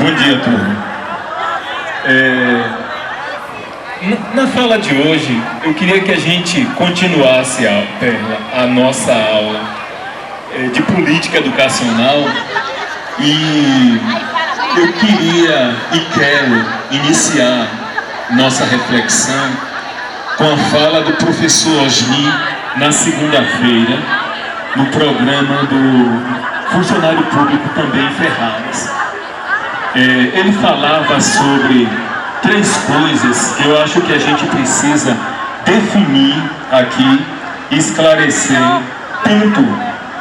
Bom dia, turma. Na fala de hoje, eu queria que a gente continuasse, Perla, a nossa aula de política educacional, e eu queria e quero iniciar nossa reflexão com a fala do professor Osni na segunda-feira, no programa do funcionário público também Ferraz. Ele falava sobre 3 coisas que eu acho que a gente precisa definir aqui, esclarecer, tanto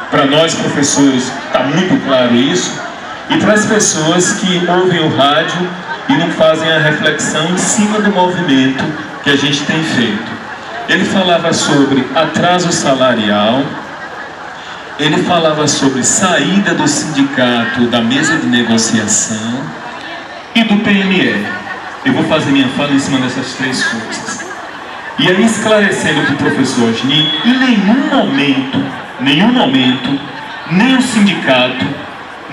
para nós professores, está muito claro isso, e para as pessoas que ouvem o rádio e não fazem a reflexão em cima do movimento que a gente tem feito. Ele falava sobre atraso salarial, ele falava sobre saída do sindicato da mesa de negociação e do PME. Eu vou fazer minha fala em cima dessas 3 coisas. E aí, esclarecendo que o professor Osni, em nenhum momento, nem o sindicato,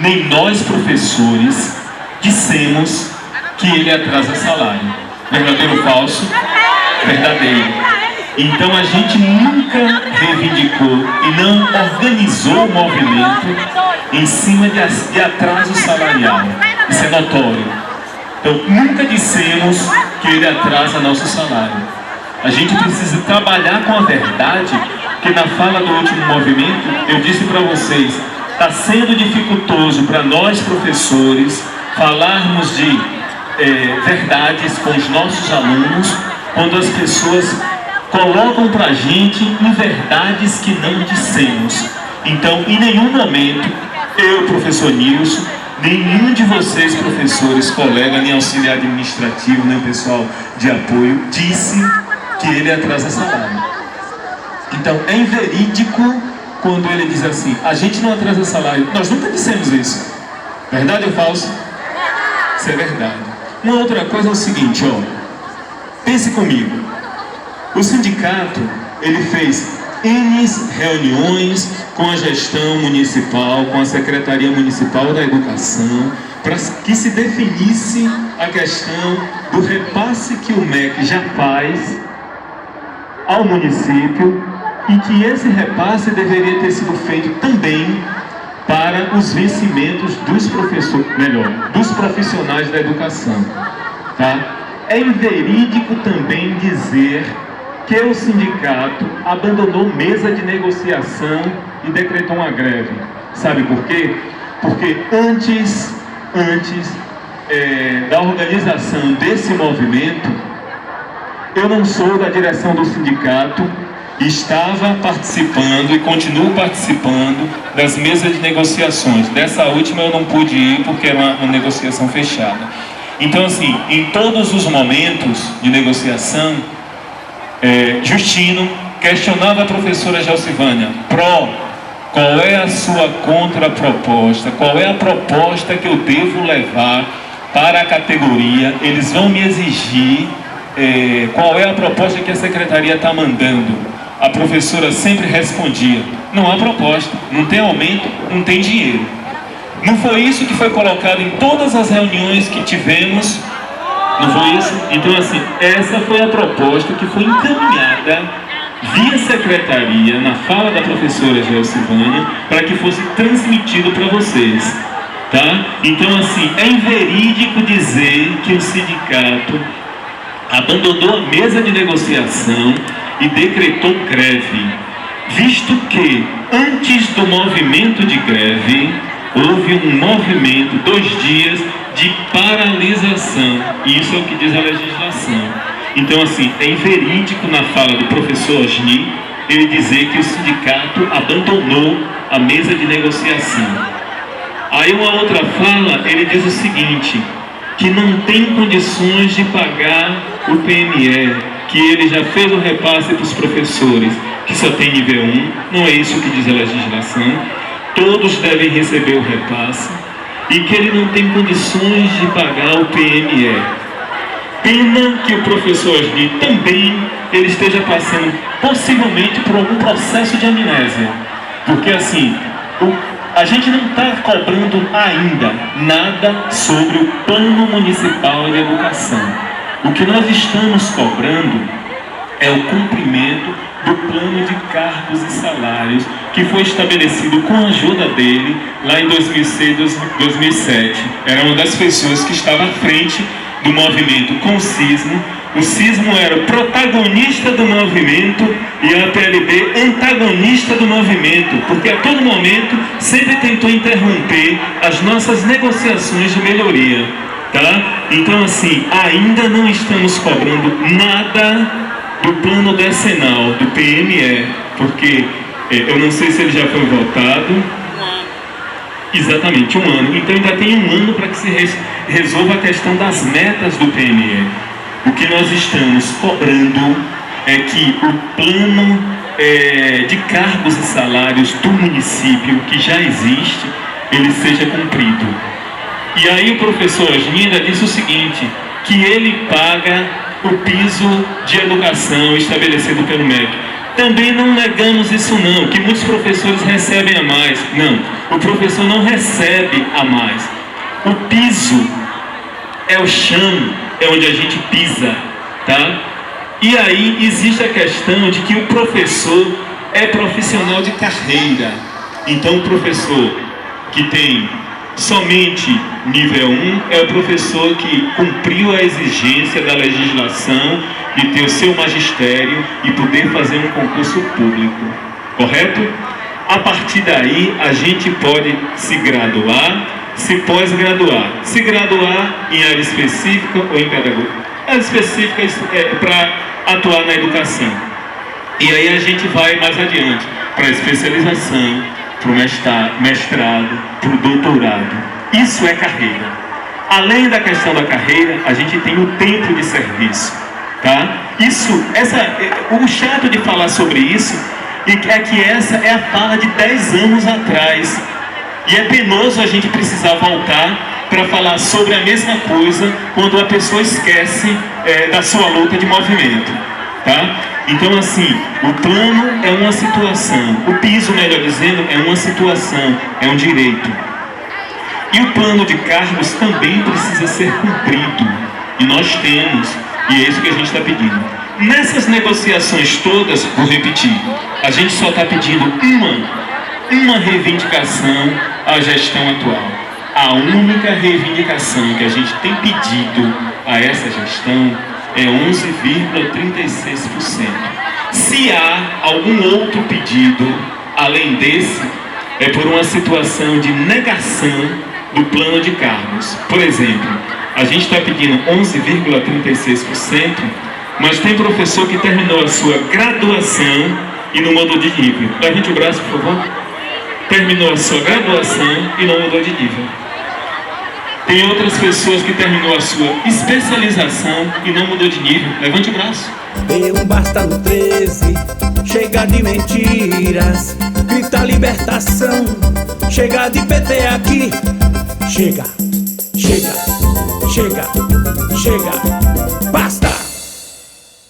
nem nós professores, dissemos que ele atrasa salário. Verdadeiro ou falso? Verdadeiro. Então a gente nunca reivindicou e não organizou o movimento em cima de atraso salarial. Isso é notório. Então nunca dissemos que ele atrasa nosso salário. A gente precisa trabalhar com a verdade, que na fala do último movimento eu disse para vocês, está sendo dificultoso para nós professores falarmos de verdades com os nossos alunos, quando as pessoas colocam para a gente em verdades que não dissemos. Então, em nenhum momento, eu, professor Nilson, nenhum de vocês, professores, colega, nem auxiliar administrativo, nem pessoal de apoio, disse que ele atrasa salário. Então, é inverídico quando ele diz assim, a gente não atrasa salário. Nós nunca dissemos isso. Verdade ou falso? Isso é verdade. Uma outra coisa é o seguinte, pense comigo. O sindicato, ele fez N reuniões com a gestão municipal, com a Secretaria Municipal da Educação, para que se definisse a questão do repasse que o MEC já faz ao município, e que esse repasse deveria ter sido feito também para os vencimentos dos professores, dos profissionais da educação. Tá? É inverídico também dizer que o sindicato abandonou mesa de negociação e decretou uma greve. Sabe por quê? Porque antes da organização desse movimento, eu não sou da direção do sindicato, estava participando e continuo participando das mesas de negociações. Dessa última eu não pude ir porque era uma negociação fechada. Então, assim, em todos os momentos de negociação, Justino questionava a professora Gelcivânia, qual é a sua contraproposta? Qual é a proposta que eu devo levar para a categoria? Eles vão me exigir qual é a proposta que a secretaria está mandando. A professora sempre respondia, não há proposta, não tem aumento, não tem dinheiro. Não foi isso que foi colocado em todas as reuniões que tivemos? Não foi isso? Então, assim, essa foi a proposta que foi encaminhada via secretaria, na fala da professora Gelcivânia, para que fosse transmitido para vocês. Tá? Então, assim, é inverídico dizer que o sindicato abandonou a mesa de negociação e decretou greve, visto que, antes do movimento de greve, houve um movimento, 2 dias, de paralisação. E isso é o que diz a legislação. Então, assim, é inverídico na fala do professor Osni ele dizer que o sindicato abandonou a mesa de negociação. Aí uma outra fala, ele diz o seguinte, que não tem condições de pagar o PME, que ele já fez o repasse para os professores, que só tem nível 1, não é isso que diz a legislação, todos devem receber o repasse, e que ele não tem condições de pagar o PME. Pena que o professor Osni também ele esteja passando possivelmente por algum processo de amnésia, porque assim, a gente não está cobrando ainda nada sobre o Plano Municipal de Educação. O que nós estamos cobrando é o cumprimento do plano de cargos e salários que foi estabelecido com a ajuda dele lá em 2006, 2007. Era uma das pessoas que estava à frente do movimento com o Sismo. O Sismo era protagonista do movimento e a PLB antagonista do movimento, porque a todo momento sempre tentou interromper as nossas negociações de melhoria, tá? Então assim, ainda não estamos cobrando nada do plano decenal, do PME, porque eu não sei se ele já foi votado. Exatamente, 1 ano. Então ainda tem 1 ano para que se resolva a questão das metas do PME. O que nós estamos cobrando é que o plano de cargos e salários do município, que já existe, ele seja cumprido. E aí o professor Osni disse o seguinte, que ele paga o piso de educação estabelecido pelo MEC. Também não negamos isso não, que muitos professores recebem a mais. Não, o professor não recebe a mais. O piso é o chão, é onde a gente pisa, tá? E aí existe a questão de que o professor é profissional de carreira. Então o professor que tem somente nível 1 é o professor que cumpriu a exigência da legislação de ter o seu magistério e poder fazer um concurso público, correto? A partir daí a gente pode se graduar, se pós-graduar, se graduar em área específica ou em pedagogia. Área específica é para atuar na educação. E aí a gente vai mais adiante para a especialização, para o mestrado, para o doutorado. Isso é carreira. Além da questão da carreira, a gente tem o tempo de serviço, tá? O chato de falar sobre isso é que essa é a fala de 10 anos atrás. E é penoso a gente precisar voltar para falar sobre a mesma coisa quando a pessoa esquece da sua luta de movimento, tá? Então assim, o plano é uma situação, o piso, melhor dizendo, é uma situação, é um direito. E o plano de cargos também precisa ser cumprido. E nós temos, e é isso que a gente está pedindo. Nessas negociações todas, vou repetir, a gente só está pedindo uma reivindicação à gestão atual. A única reivindicação que a gente tem pedido a essa gestão é 11,36%. Se há algum outro pedido além desse, é por uma situação de negação do plano de cargos. Por exemplo, a gente está pedindo 11,36%, mas tem professor que terminou a sua graduação e não mudou de nível. Levante o braço, por favor. Terminou a sua graduação e não mudou de nível. Tem outras pessoas que terminou a sua especialização e não mudou de nível. Levante o braço. Deu um basta no 13, chega de mentiras, grita libertação, chega de PT aqui. Chega, chega, chega, chega, basta.